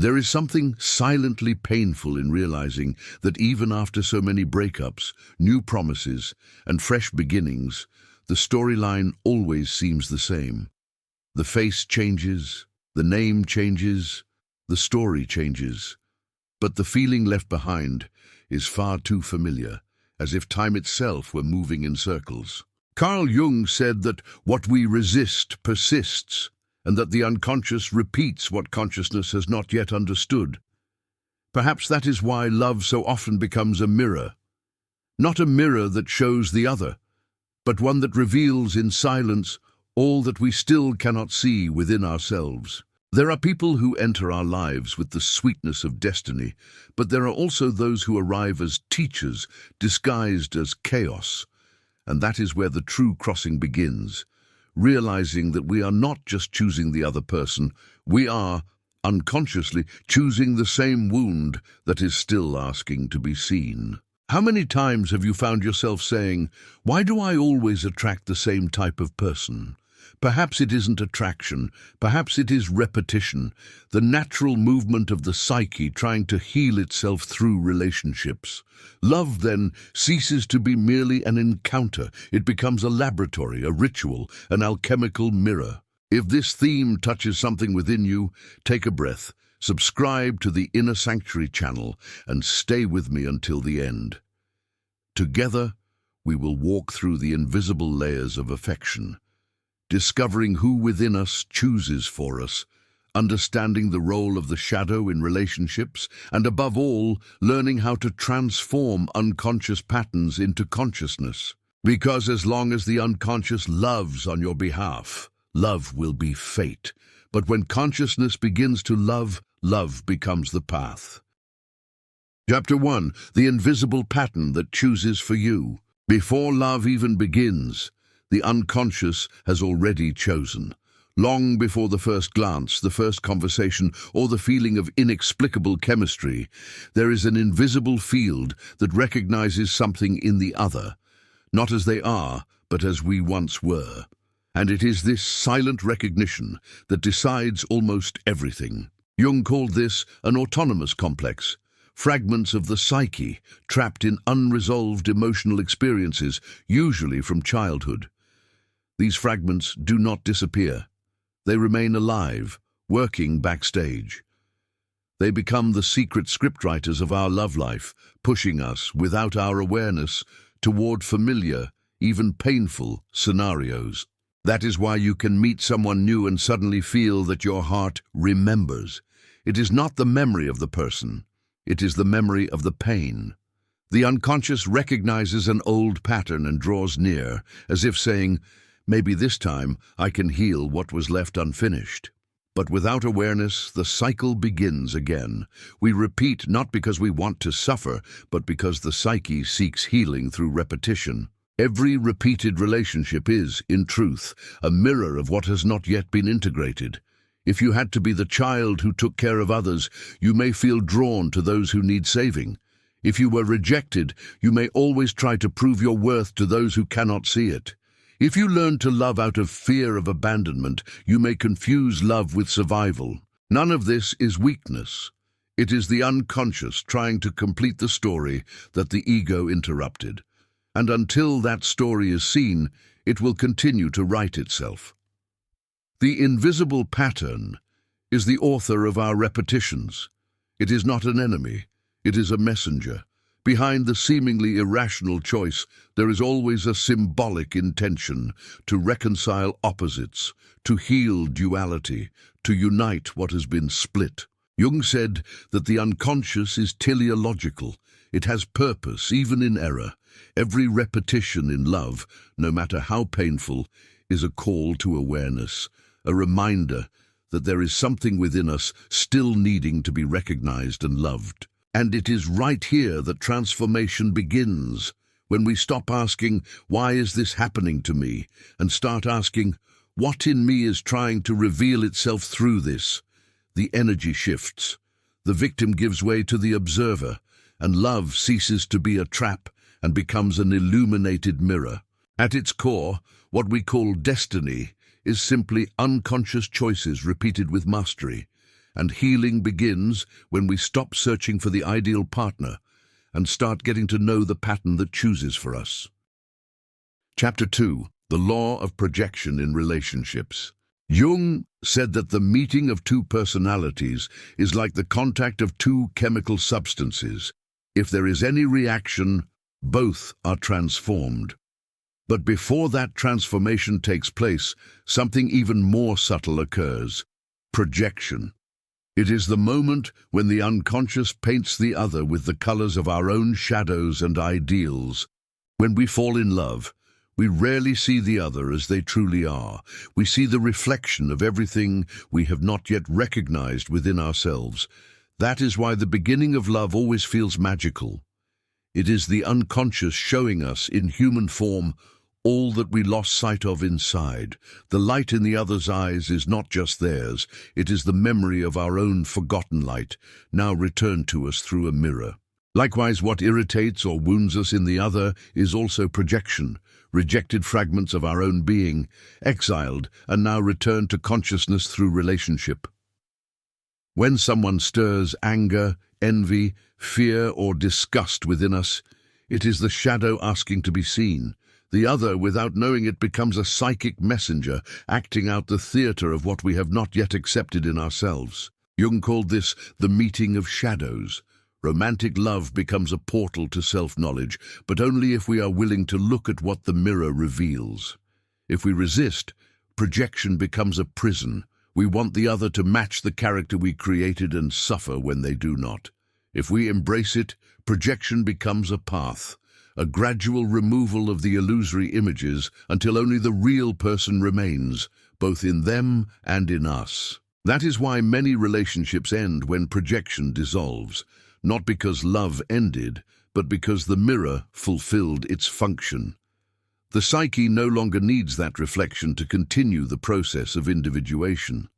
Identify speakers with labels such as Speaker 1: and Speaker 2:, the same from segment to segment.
Speaker 1: There is something silently painful in realizing that even after so many breakups, new promises, and fresh beginnings, the storyline always seems the same. The face changes, the name changes, the story changes, but the feeling left behind is far too familiar, as if time itself were moving in circles. Carl Jung said that what we resist persists, and that the unconscious repeats what consciousness has not yet understood. Perhaps that is why love so often becomes a mirror. Not a mirror that shows the other, but one that reveals in silence all that we still cannot see within ourselves. There are people who enter our lives with the sweetness of destiny, but there are also those who arrive as teachers, disguised as chaos. And that is where the true crossing begins, realizing that we are not just choosing the other person, we are, unconsciously, choosing the same wound that is still asking to be seen. How many times have you found yourself saying, "Why do I always attract the same type of person?" Perhaps it isn't attraction, perhaps it is repetition, the natural movement of the psyche trying to heal itself through relationships. Love, then, ceases to be merely an encounter. It becomes a laboratory, a ritual, an alchemical mirror. If this theme touches something within you, take a breath, subscribe to the Inner Sanctuary channel, and stay with me until the end. Together, we will walk through the invisible layers of affection, discovering who within us chooses for us, understanding the role of the shadow in relationships, and above all, learning how to transform unconscious patterns into consciousness. Because as long as the unconscious loves on your behalf, love will be fate. But when consciousness begins to love, love becomes the path. Chapter 1. The invisible pattern that chooses for you. Before love even begins, the unconscious has already chosen. Long before the first glance, the first conversation, or the feeling of inexplicable chemistry, there is an invisible field that recognizes something in the other, not as they are, but as we once were. And it is this silent recognition that decides almost everything. Jung called this an autonomous complex, fragments of the psyche trapped in unresolved emotional experiences, usually from childhood. These fragments do not disappear. They remain alive, working backstage. They become the secret scriptwriters of our love life, pushing us, without our awareness, toward familiar, even painful scenarios. That is why you can meet someone new and suddenly feel that your heart remembers. It is not the memory of the person. It is the memory of the pain. The unconscious recognizes an old pattern and draws near, as if saying, "Maybe this time I can heal what was left unfinished." But without awareness, the cycle begins again. We repeat not because we want to suffer, but because the psyche seeks healing through repetition. Every repeated relationship is, in truth, a mirror of what has not yet been integrated. If you had to be the child who took care of others, you may feel drawn to those who need saving. If you were rejected, you may always try to prove your worth to those who cannot see it. If you learn to love out of fear of abandonment, you may confuse love with survival. None of this is weakness. It is the unconscious trying to complete the story that the ego interrupted. And until that story is seen, it will continue to write itself. The invisible pattern is the author of our repetitions. It is not an enemy, it is a messenger. Behind the seemingly irrational choice, there is always a symbolic intention to reconcile opposites, to heal duality, to unite what has been split. Jung said that the unconscious is teleological. It has purpose, even in error. Every repetition in love, no matter how painful, is a call to awareness, a reminder that there is something within us still needing to be recognized and loved. And it is right here that transformation begins, when we stop asking, "Why is this happening to me?" and start asking, "What in me is trying to reveal itself through this?" The energy shifts. The victim gives way to the observer, and love ceases to be a trap and becomes an illuminated mirror. At its core, what we call destiny is simply unconscious choices repeated with mastery. And healing begins when we stop searching for the ideal partner and start getting to know the pattern that chooses for us. Chapter 2. The Law of Projection in Relationships. Jung said that the meeting of two personalities is like the contact of two chemical substances. If there is any reaction, both are transformed. But before that transformation takes place, something even more subtle occurs: projection. It is the moment when the unconscious paints the other with the colors of our own shadows and ideals. When we fall in love, we rarely see the other as they truly are. We see the reflection of everything we have not yet recognized within ourselves. That is why the beginning of love always feels magical. It is the unconscious showing us in human form all that we lost sight of inside. The light in the other's eyes is not just theirs, it is the memory of our own forgotten light, now returned to us through a mirror. Likewise, what irritates or wounds us in the other is also projection, rejected fragments of our own being, exiled and now returned to consciousness through relationship. When someone stirs anger, envy, fear or disgust within us, it is the shadow asking to be seen. The other, without knowing it, becomes a psychic messenger, acting out the theater of what we have not yet accepted in ourselves. Jung called this the meeting of shadows. Romantic love becomes a portal to self-knowledge, but only if we are willing to look at what the mirror reveals. If we resist, projection becomes a prison. We want the other to match the character we created and suffer when they do not. If we embrace it, projection becomes a path, a gradual removal of the illusory images until only the real person remains, both in them and in us. That is why many relationships end when projection dissolves, not because love ended, but because the mirror fulfilled its function. The psyche no longer needs that reflection to continue the process of individuation.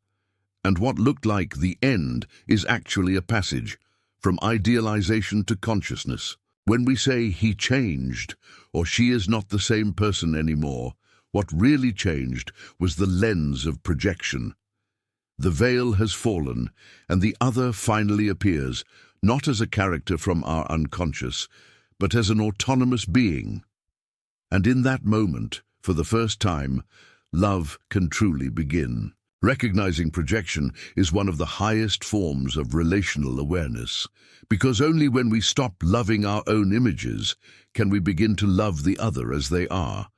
Speaker 1: And what looked like the end is actually a passage from idealization to consciousness. When we say he changed, or she is not the same person anymore, what really changed was the lens of projection. The veil has fallen, and the other finally appears, not as a character from our unconscious, but as an autonomous being. And in that moment, for the first time, love can truly begin. Recognizing projection is one of the highest forms of relational awareness, because only when we stop loving our own images can we begin to love the other as they are.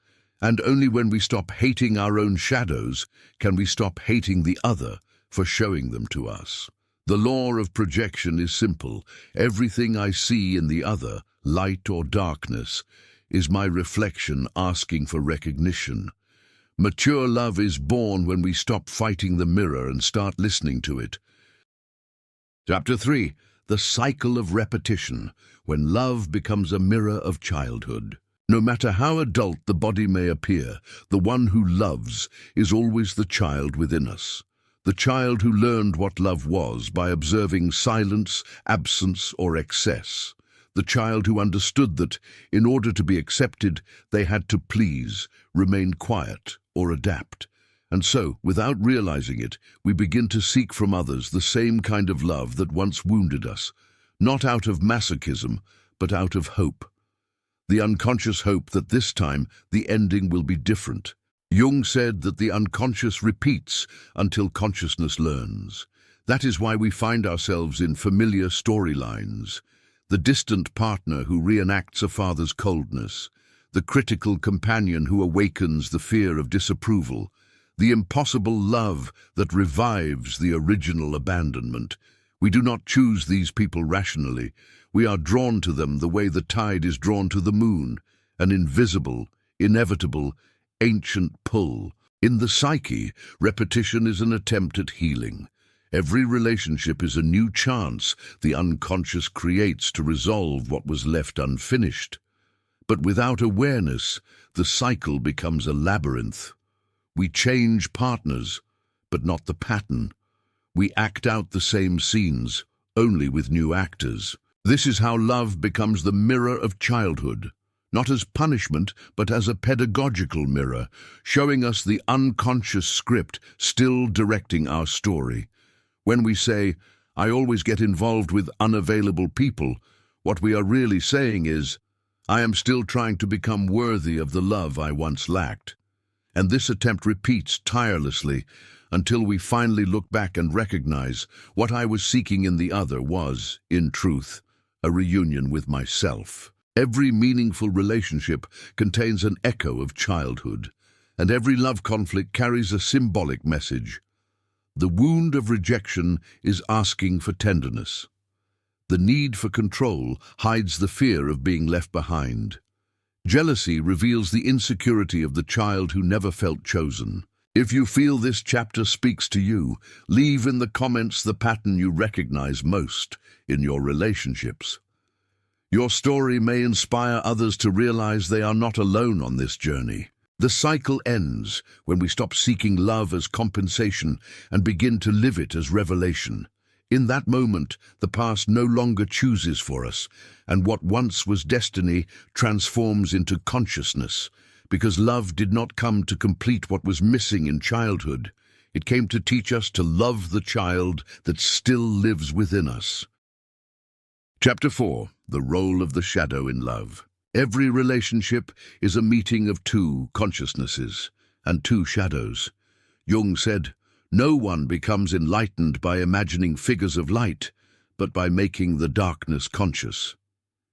Speaker 1: And only when we stop hating our own shadows can we stop hating the other for showing them to us. The law of projection is simple. Everything I see in the other, light or darkness, is my reflection asking for recognition. Mature love is born when we stop fighting the mirror and start listening to it. Chapter 3. The Cycle of Repetition, when love becomes a mirror of childhood. No matter how adult the body may appear, the one who loves is always the child within us. The child who learned what love was by observing silence, absence, or excess. The child who understood that, in order to be accepted, they had to please, remain quiet, or adapt. And so, without realizing it, we begin to seek from others the same kind of love that once wounded us, not out of masochism, but out of hope. The unconscious hope that this time the ending will be different. Jung said that the unconscious repeats until consciousness learns. That is why we find ourselves in familiar storylines. The distant partner who reenacts a father's coldness, the critical companion who awakens the fear of disapproval, the impossible love that revives the original abandonment. We do not choose these people rationally. We are drawn to them the way the tide is drawn to the moon, an invisible, inevitable, ancient pull. In the psyche, repetition is an attempt at healing. Every relationship is a new chance the unconscious creates to resolve what was left unfinished. But without awareness, the cycle becomes a labyrinth. We change partners, but not the pattern. We act out the same scenes, only with new actors. This is how love becomes the mirror of childhood, not as punishment, but as a pedagogical mirror, showing us the unconscious script still directing our story. When we say, "I always get involved with unavailable people," what we are really saying is, "I am still trying to become worthy of the love I once lacked." And this attempt repeats tirelessly until we finally look back and recognize what I was seeking in the other was, in truth, a reunion with myself. Every meaningful relationship contains an echo of childhood, and every love conflict carries a symbolic message. The wound of rejection is asking for tenderness. The need for control hides the fear of being left behind. Jealousy reveals the insecurity of the child who never felt chosen. If you feel this chapter speaks to you, leave in the comments the pattern you recognize most in your relationships. Your story may inspire others to realize they are not alone on this journey. The cycle ends when we stop seeking love as compensation and begin to live it as revelation. In that moment, the past no longer chooses for us, and what once was destiny transforms into consciousness, because love did not come to complete what was missing in childhood. It came to teach us to love the child that still lives within us. Chapter 4. The Role of the Shadow in Love. Every relationship is a meeting of two consciousnesses and two shadows. Jung said, "No one becomes enlightened by imagining figures of light, but by making the darkness conscious."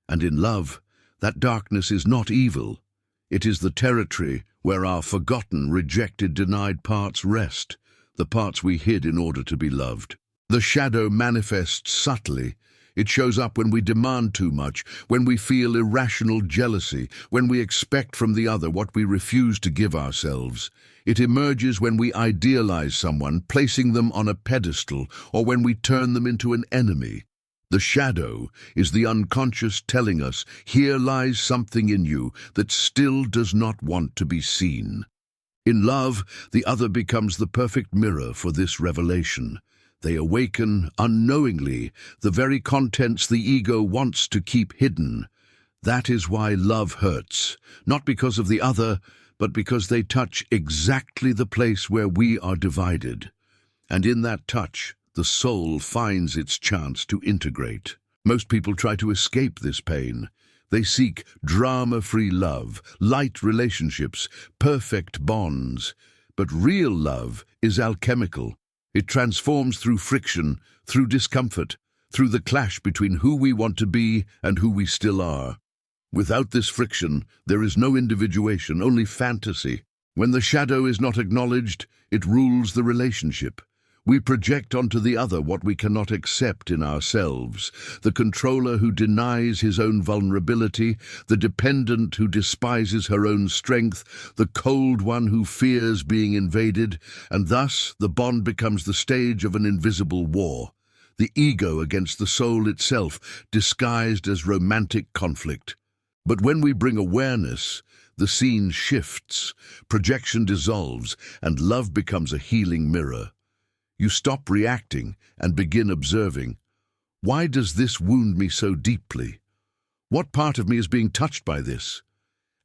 Speaker 1: And in love, that darkness is not evil. It is the territory where our forgotten, rejected, denied parts rest, the parts we hid in order to be loved. The shadow manifests subtly. It shows up when we demand too much, when we feel irrational jealousy, when we expect from the other what we refuse to give ourselves. It emerges when we idealize someone, placing them on a pedestal, or when we turn them into an enemy. The shadow is the unconscious telling us, here lies something in you that still does not want to be seen. In love, the other becomes the perfect mirror for this revelation. They awaken, unknowingly, the very contents the ego wants to keep hidden. That is why love hurts, not because of the other, but because they touch exactly the place where we are divided. And in that touch, the soul finds its chance to integrate. Most people try to escape this pain. They seek drama-free love, light relationships, perfect bonds. But real love is alchemical. It transforms through friction, through discomfort, through the clash between who we want to be and who we still are. Without this friction, there is no individuation, only fantasy. When the shadow is not acknowledged, it rules the relationship. We project onto the other what we cannot accept in ourselves. The controller who denies his own vulnerability, the dependent who despises her own strength, the cold one who fears being invaded, and thus the bond becomes the stage of an invisible war. The ego against the soul itself, disguised as romantic conflict. But when we bring awareness, the scene shifts, projection dissolves, and love becomes a healing mirror. You stop reacting and begin observing. Why does this wound me so deeply? What part of me is being touched by this?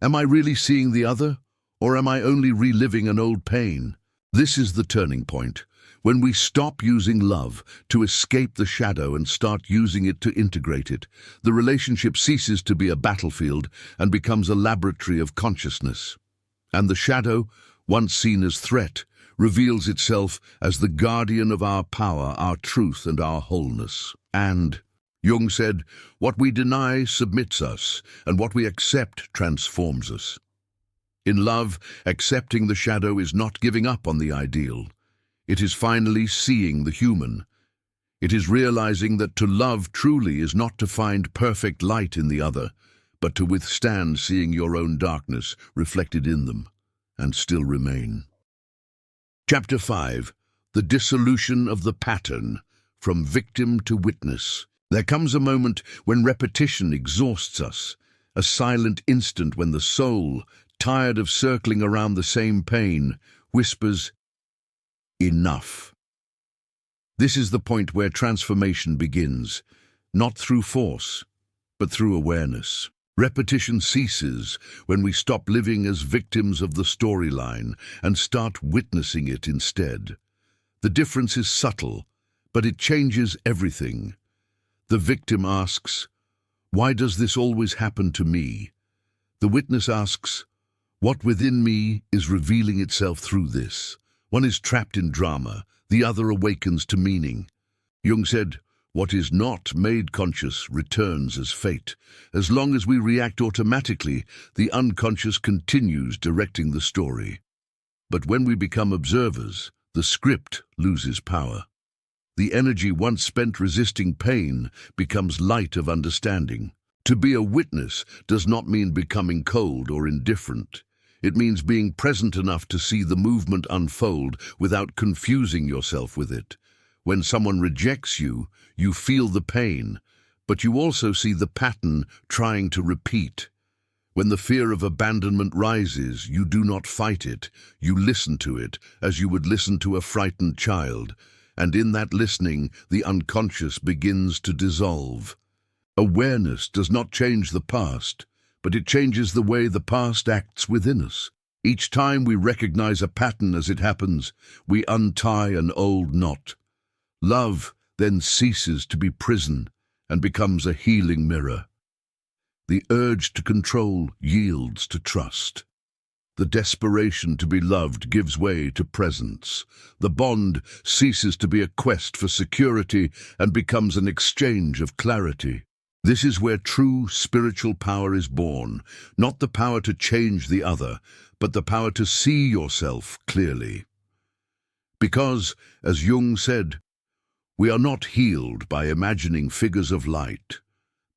Speaker 1: Am I really seeing the other, or am I only reliving an old pain? This is the turning point, when we stop using love to escape the shadow and start using it to integrate it. The relationship ceases to be a battlefield and becomes a laboratory of consciousness. And the shadow, once seen as threat, reveals itself as the guardian of our power, our truth, and our wholeness. And, Jung said, what we deny submits us, and what we accept transforms us. In love, accepting the shadow is not giving up on the ideal. It is finally seeing the human. It is realizing that to love truly is not to find perfect light in the other, but to withstand seeing your own darkness reflected in them, and still remain. Chapter 5. The Dissolution of the Pattern, from Victim to Witness. There comes a moment when repetition exhausts us, a silent instant when the soul, tired of circling around the same pain, whispers, "Enough." This is the point where transformation begins, not through force, but through awareness. Repetition ceases when we stop living as victims of the storyline and start witnessing it instead. The difference is subtle, but it changes everything. The victim asks, "Why does this always happen to me?" The witness asks, "What within me is revealing itself through this?" One is trapped in drama, the other awakens to meaning. Jung said, "What is not made conscious returns as fate." As long as we react automatically, the unconscious continues directing the story. But when we become observers, the script loses power. The energy once spent resisting pain becomes light of understanding. To be a witness does not mean becoming cold or indifferent. It means being present enough to see the movement unfold without confusing yourself with it. When someone rejects you, you feel the pain, but you also see the pattern trying to repeat. When the fear of abandonment rises, you do not fight it. You listen to it as you would listen to a frightened child. And in that listening, the unconscious begins to dissolve. Awareness does not change the past, but it changes the way the past acts within us. Each time we recognize a pattern as it happens, we untie an old knot. Love then ceases to be prison and becomes a healing mirror. The urge to control yields to trust. The desperation to be loved gives way to presence. The bond ceases to be a quest for security and becomes an exchange of clarity. This is where true spiritual power is born, not the power to change the other, but the power to see yourself clearly. Because, as Jung said, we are not healed by imagining figures of light,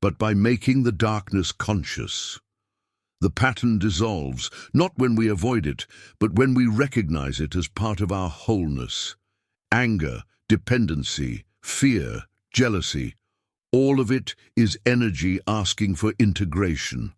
Speaker 1: but by making the darkness conscious. The pattern dissolves, not when we avoid it, but when we recognize it as part of our wholeness. Anger, dependency, fear, jealousy, all of it is energy asking for integration.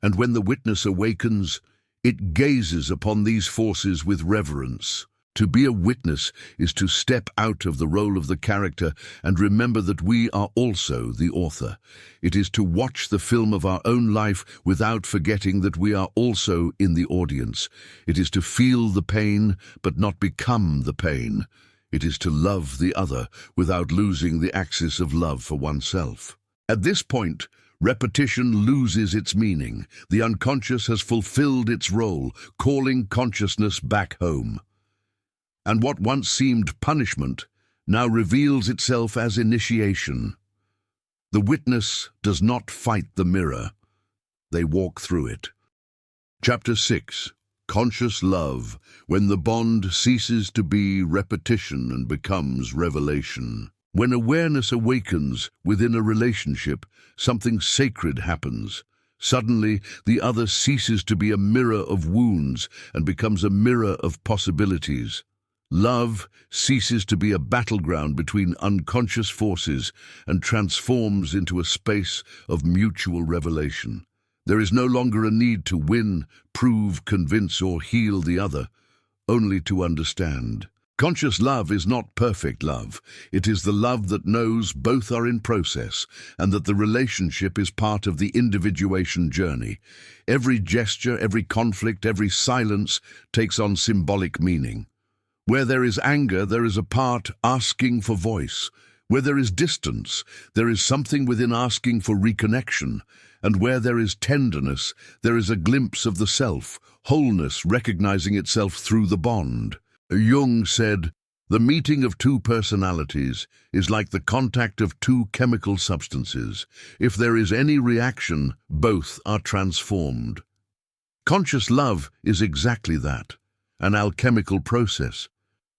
Speaker 1: And when the witness awakens, it gazes upon these forces with reverence. To be a witness is to step out of the role of the character and remember that we are also the author. It is to watch the film of our own life without forgetting that we are also in the audience. It is to feel the pain but not become the pain. It is to love the other without losing the axis of love for oneself. At this point, repetition loses its meaning. The unconscious has fulfilled its role, calling consciousness back home. And what once seemed punishment now reveals itself as initiation. The witness does not fight the mirror. They walk through it. Chapter 6. Conscious Love, when the bond ceases to be repetition and becomes revelation. When awareness awakens within a relationship, something sacred happens. Suddenly, the other ceases to be a mirror of wounds and becomes a mirror of possibilities. Love ceases to be a battleground between unconscious forces and transforms into a space of mutual revelation. There is no longer a need to win, prove, convince, or heal the other, only to understand. Conscious love is not perfect love. It is the love that knows both are in process and that the relationship is part of the individuation journey. Every gesture, every conflict, every silence takes on symbolic meaning. Where there is anger, there is a part asking for voice. Where there is distance, there is something within asking for reconnection. And where there is tenderness, there is a glimpse of the self, wholeness recognizing itself through the bond. Jung said, "The meeting of two personalities is like the contact of two chemical substances. If there is any reaction, both are transformed." Conscious love is exactly that, an alchemical process.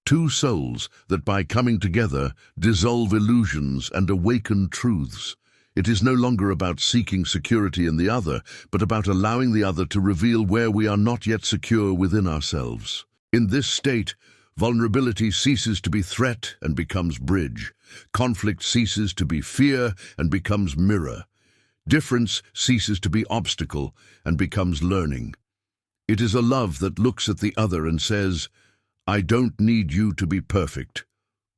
Speaker 1: Two souls that by coming together dissolve illusions and awaken truths. It is no longer about seeking security in the other, but about allowing the other to reveal where we are not yet secure within ourselves. In this state, vulnerability ceases to be threat and becomes bridge. Conflict ceases to be fear and becomes mirror. Difference ceases to be obstacle and becomes learning. It is a love that looks at the other and says, "I don't need you to be perfect,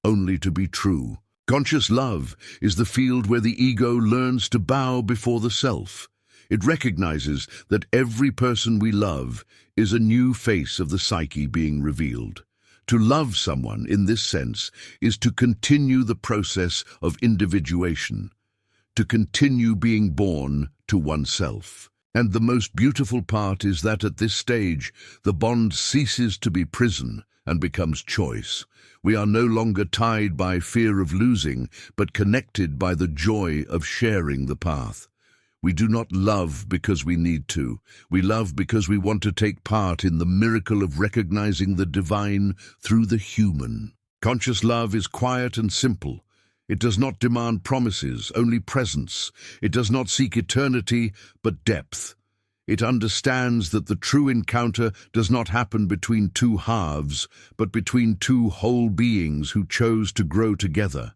Speaker 1: only to be true." Conscious love is the field where the ego learns to bow before the self. It recognizes that every person we love is a new face of the psyche being revealed. To love someone, in this sense, is to continue the process of individuation, to continue being born to oneself. And the most beautiful part is that at this stage, the bond ceases to be prison and becomes choice. We are no longer tied by fear of losing, but connected by the joy of sharing the path. We do not love because we need to. We love because we want to take part in the miracle of recognizing the divine through the human. Conscious love is quiet and simple. It does not demand promises, only presence. It does not seek eternity, but depth. It understands that the true encounter does not happen between two halves, but between two whole beings who chose to grow together,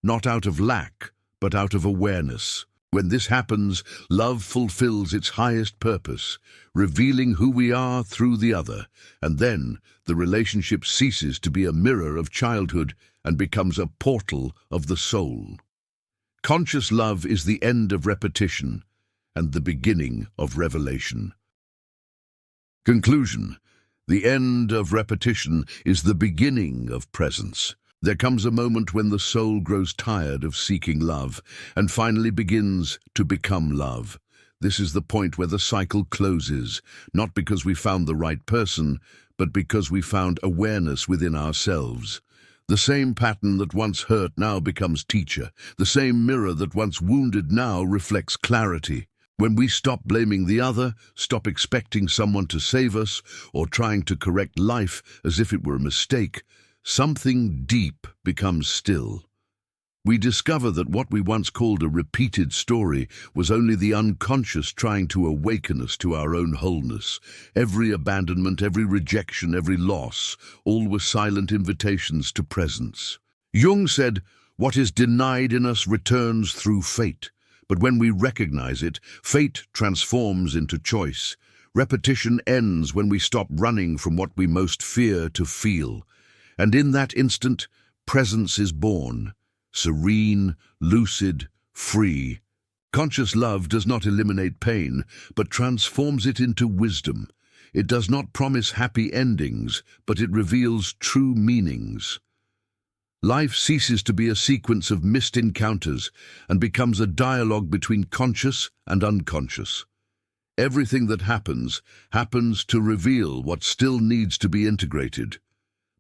Speaker 1: not out of lack, but out of awareness. When this happens, love fulfills its highest purpose, revealing who we are through the other, and then the relationship ceases to be a mirror of childhood and becomes a portal of the soul. Conscious love is the end of repetition and the beginning of revelation. Conclusion: the end of repetition is the beginning of presence. There comes a moment when the soul grows tired of seeking love and finally begins to become love. This is the point where the cycle closes, not because we found the right person, but because we found awareness within ourselves. The same pattern that once hurt now becomes teacher. The same mirror that once wounded now reflects clarity. When we stop blaming the other, stop expecting someone to save us, or trying to correct life as if it were a mistake, something deep becomes still. We discover that what we once called a repeated story was only the unconscious trying to awaken us to our own wholeness. Every abandonment, every rejection, every loss, all were silent invitations to presence. Jung said, "What is denied in us returns through fate." But when we recognize it, fate transforms into choice. Repetition ends when we stop running from what we most fear to feel. And in that instant, presence is born. Serene, lucid, free. Conscious love does not eliminate pain, but transforms it into wisdom. It does not promise happy endings, but it reveals true meanings. Life ceases to be a sequence of missed encounters and becomes a dialogue between conscious and unconscious. Everything that happens to reveal what still needs to be integrated.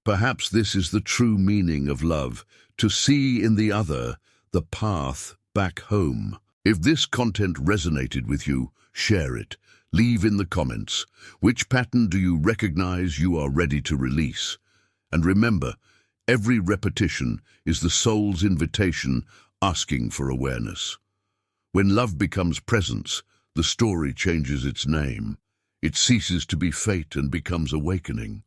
Speaker 1: Perhaps this is the true meaning of love, to see in the other the path back home. If this content resonated with you, share it. Leave in the comments, which pattern do you recognize you are ready to release? And remember, every repetition is the soul's invitation asking for awareness. When love becomes presence, the story changes its name. It ceases to be fate and becomes awakening.